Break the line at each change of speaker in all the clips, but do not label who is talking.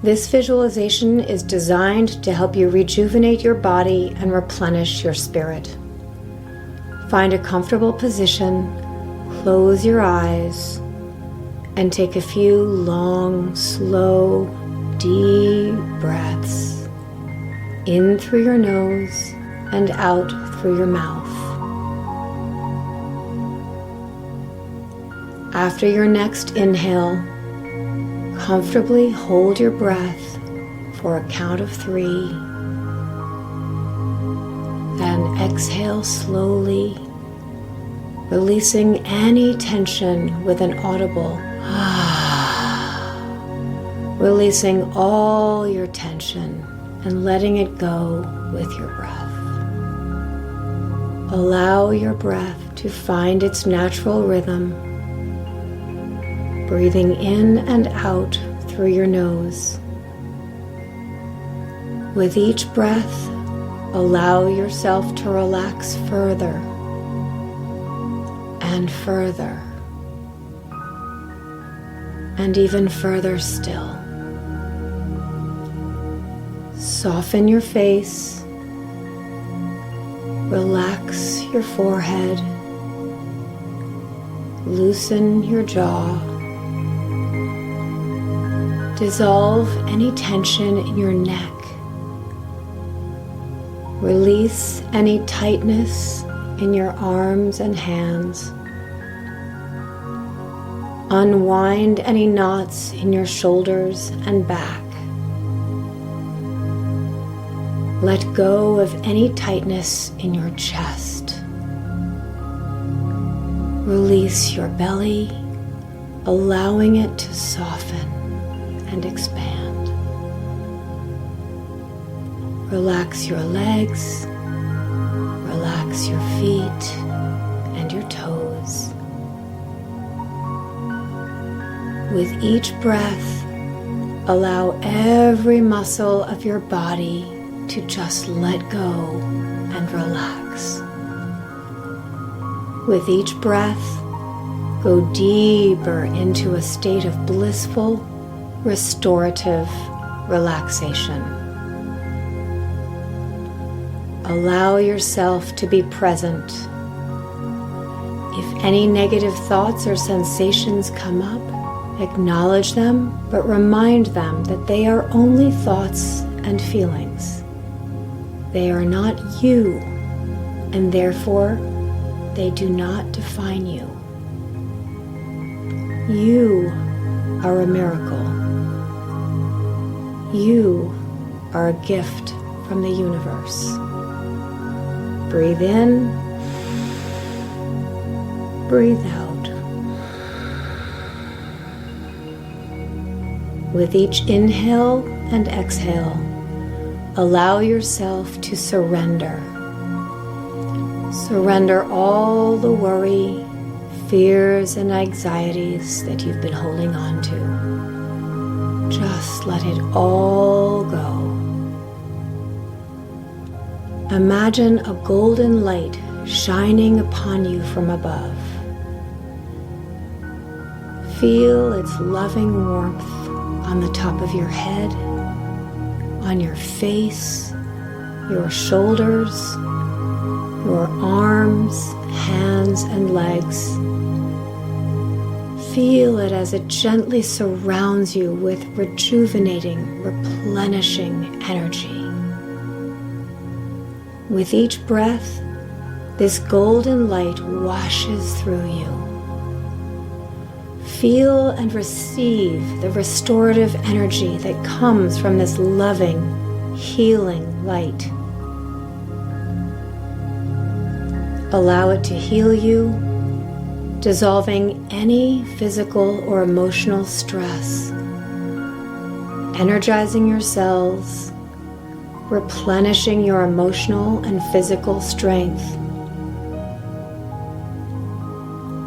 This visualization is designed to help you rejuvenate your body and replenish your spirit. Find a comfortable position, close your eyes, and take a few long, slow, deep breaths in through your nose and out through your mouth. After your next inhale, comfortably hold your breath for a count of 3. Then exhale slowly, releasing any tension with an audible releasing all your tension and letting it go with your breath. Allow your breath to find its natural rhythm, breathing in and out through your nose. With each breath, allow yourself to relax further and further, and even further still. Soften your face, relax your forehead, loosen your jaw, dissolve any tension in your neck, release any tightness in your arms and hands, unwind any knots in your shoulders and back. Let go of any tightness in your chest. Release your belly, allowing it to soften and expand. Relax your legs, relax your feet and your toes. With each breath, allow every muscle of your body to just let go and relax. With each breath, go deeper into a state of blissful, restorative relaxation. Allow yourself to be present. If any negative thoughts or sensations come up, acknowledge them, but remind them that they are only thoughts and feelings. They are not you, and therefore they do not define you. You are a miracle. You are a gift from the universe. Breathe in, breathe out. With each inhale and exhale, allow yourself to surrender. Surrender all the Worry, fears, and anxieties that you've been holding on to. Just let it all go. Imagine a golden light shining upon you from above. Feel its loving warmth on the top of your head, on your face, your shoulders, your arms, hands, and legs. Feel it as it gently surrounds you with rejuvenating, replenishing energy. With each breath, this golden light washes through you. Feel and receive the restorative energy that comes from this loving, healing light. Allow it to heal you, dissolving any physical or emotional stress, energizing your cells, replenishing your emotional and physical strength.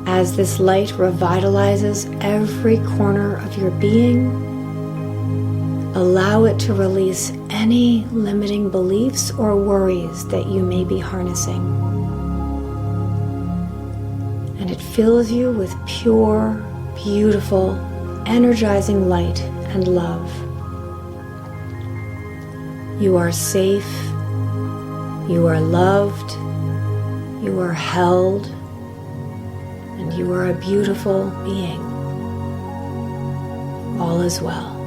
As this light revitalizes every corner of your being, allow it to release any limiting beliefs or worries that you may be harnessing. And it fills you with pure, beautiful, energizing light and love. You are safe. You are loved. You are held. And you are a beautiful being. All is well.